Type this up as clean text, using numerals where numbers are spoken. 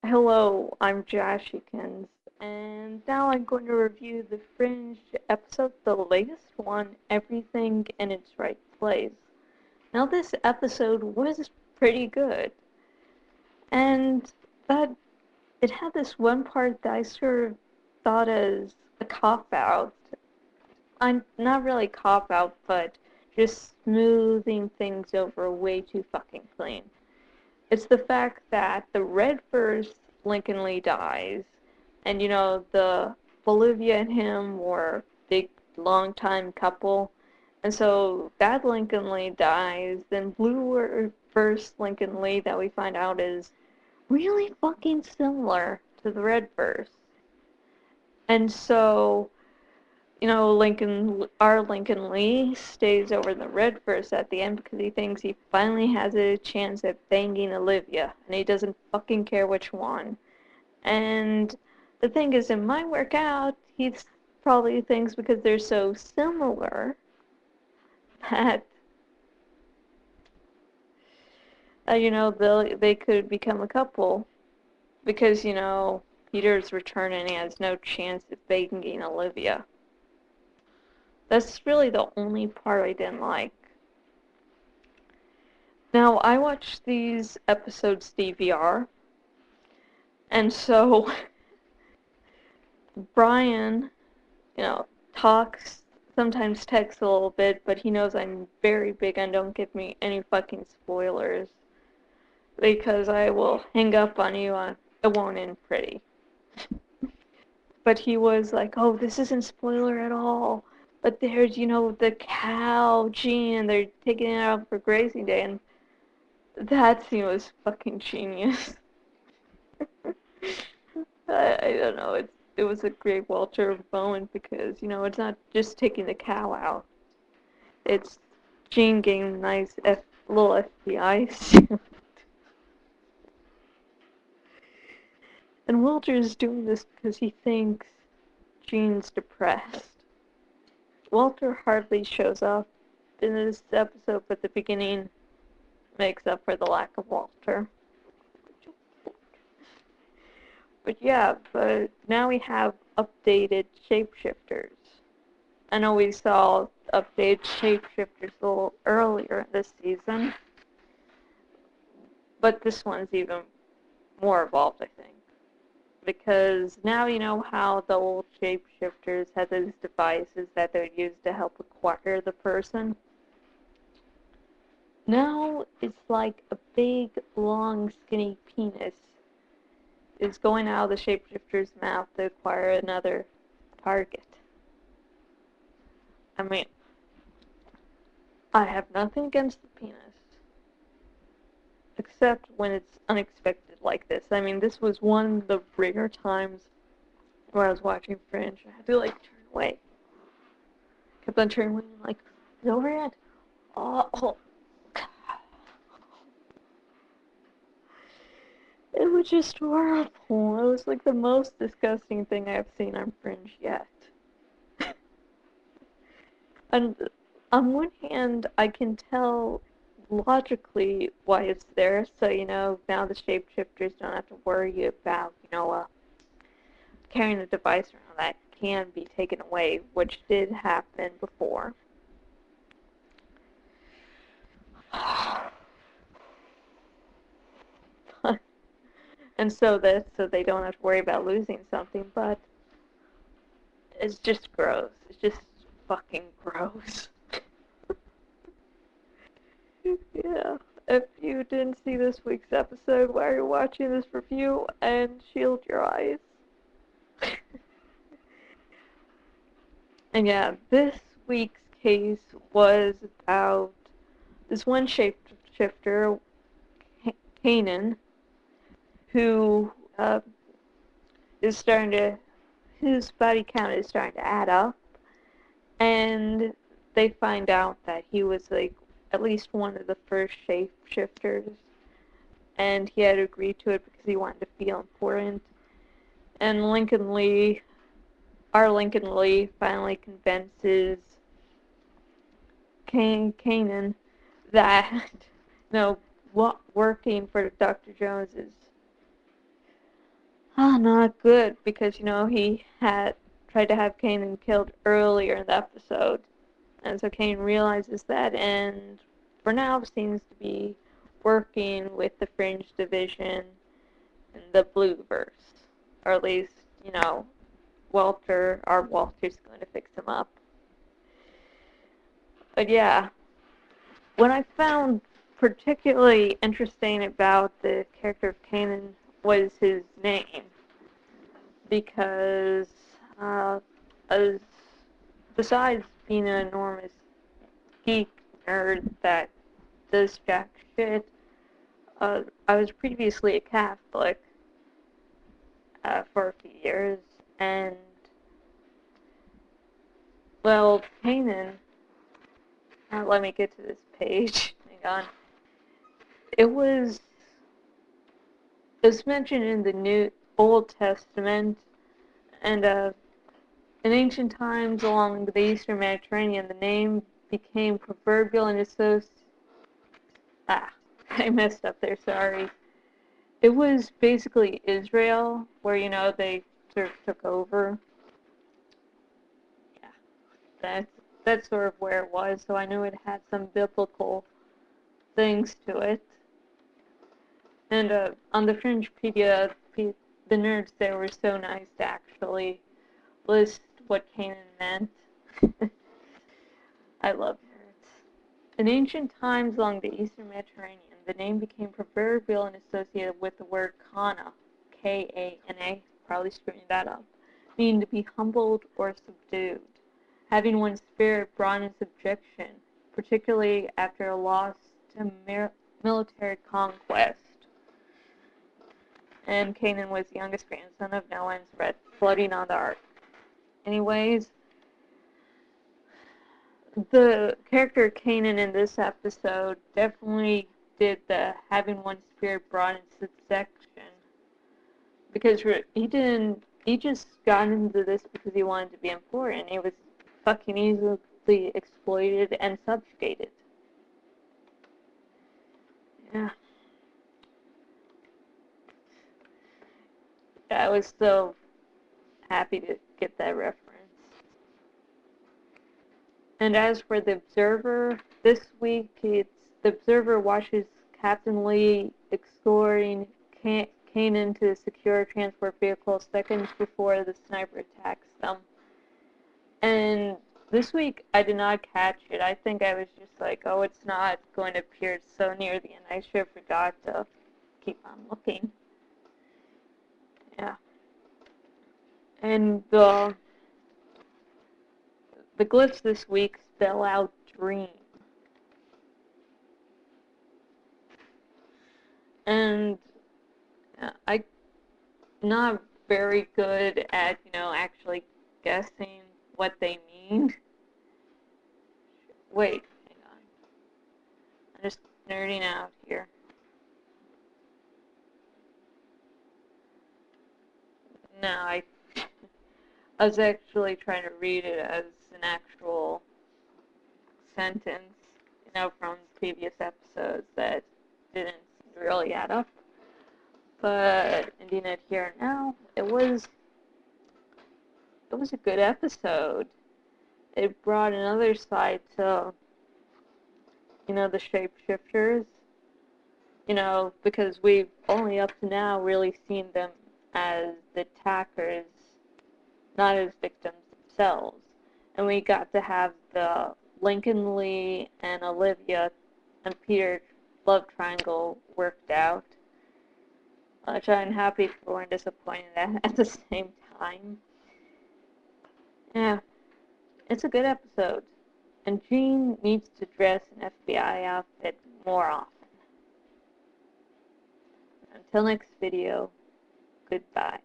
Hello, I'm jashykins, and now I'm going to review the Fringe episode, the latest one, Everything in its Right Place. Now, this episode was pretty good, and that it had this one part that I sort of thought as a cop out. I'm not really cop out, but just smoothing things over way too fucking clean. It's the fact that the red first Lincoln Lee dies, and the Bolivia and him were a big long time couple, and so that Lincoln Lee dies. Then blue first Lincoln Lee that we find out is really fucking similar to the red first, and so our Lincoln Lee stays over the red first at the end because he thinks he finally has a chance at banging Olivia, and he doesn't fucking care which one. And the thing is, it might work out. He probably thinks because they're so similar that they could become a couple because Peter's returning and he has no chance of banging Olivia. That's really the only part I didn't like. Now, I watched these episodes DVR, and so Brian, talks, sometimes texts a little bit, but he knows I'm very big on don't give me any fucking spoilers, because I will hang up on you on it won't end pretty. But he was like, oh, this isn't spoiler at all. But there's, the cow, Gene, and they're taking it out for grazing day, and that scene was fucking genius. I don't know. It was a great Walter moment because it's not just taking the cow out. It's Gene getting a nice little FBI suit, and Walter is doing this because he thinks Gene's depressed. Walter hardly shows up in this episode, but the beginning makes up for the lack of Walter. But yeah, but now we have updated shapeshifters. I know we saw updated shapeshifters a little earlier this season, but this one's even more evolved, I think. Because now you know how the old shapeshifters had those devices that they would use to help acquire the person? Now it's like a big, long, skinny penis is going out of the shapeshifter's mouth to acquire another target. I mean, I have nothing against the penis, except when it's unexpected like this. I mean, this was one of the rare times where I was watching Fringe. I had to, turn away. Kept on turning away and, it's over yet? Oh. It was just horrible. It was, the most disgusting thing I've seen on Fringe yet. And on one hand, I can tell logically why it's there, so, now the shapeshifters don't have to worry about, carrying a device around that can be taken away, which did happen before. And so they don't have to worry about losing something, but it's just gross. It's just fucking gross. Yeah. If you didn't see this week's episode, why are you watching this review? And shield your eyes. And yeah, this week's case was about this one shapeshifter, Canaan, who is starting to, his body count is starting to add up, and they find out that he was at least one of the first shapeshifters, and he had agreed to it because he wanted to feel important. And our Lincoln Lee finally convinces Canaan that working for Dr. Jones is Not good, because, he had tried to have Canaan killed earlier in the episode. And so Canaan realizes that, and for now seems to be working with the Fringe division in the Blueverse. Or at least, Walter's going to fix him up. But yeah, what I found particularly interesting about the character of Canaan was his name. Because as, besides being an enormous geek nerd that does jack shit, I was previously a Catholic for a few years, and, well, Canaan, let me get to this page, hang on, it was mentioned in the New Old Testament, and in ancient times along the eastern Mediterranean, the name became proverbial and associated. I messed up there, sorry. It was basically Israel, where, they sort of took over. Yeah, that's sort of where it was, so I knew it had some biblical things to it. And on the Fringepedia, the nerds there were so nice to actually list what Canaan meant. I love nerds. In ancient times along the eastern Mediterranean, the name became proverbial and associated with the word kana, K-A-N-A, probably screwing that up, meaning to be humbled or subdued, having one's spirit brought in subjection, particularly after a loss to military conquest. And Canaan was the youngest grandson of Noah and spread floating on the ark. Anyways, the character Canaan in this episode definitely did the having one's spirit brought in subjection, because he just got into this because he wanted to be important. He was fucking easily exploited and subjugated. Yeah. I was so happy to get that reference. And as for the Observer, this week the Observer watches Captain Lee exploring Canaan to secure a transport vehicle seconds before the sniper attacks them. And this week I did not catch it. I think I was just like, oh, it's not going to appear so near the end. I should have forgot to keep on looking. Yeah. And the glyphs this week spell out dream. And I'm not very good at, actually guessing what they mean. Wait, hang on. I'm just nerding out here. No, I was actually trying to read it as an actual sentence, from previous episodes that didn't really add up. But ending it here now, it was a good episode. It brought another side to, the shapeshifters, because we've only up to now really seen them as the attackers, not as victims themselves. And we got to have the Lincoln Lee and Olivia and Peter love triangle worked out, which I'm happy for and disappointed at the same time. Yeah, it's a good episode, and Jean needs to dress an FBI outfit more often. Until next video, goodbye.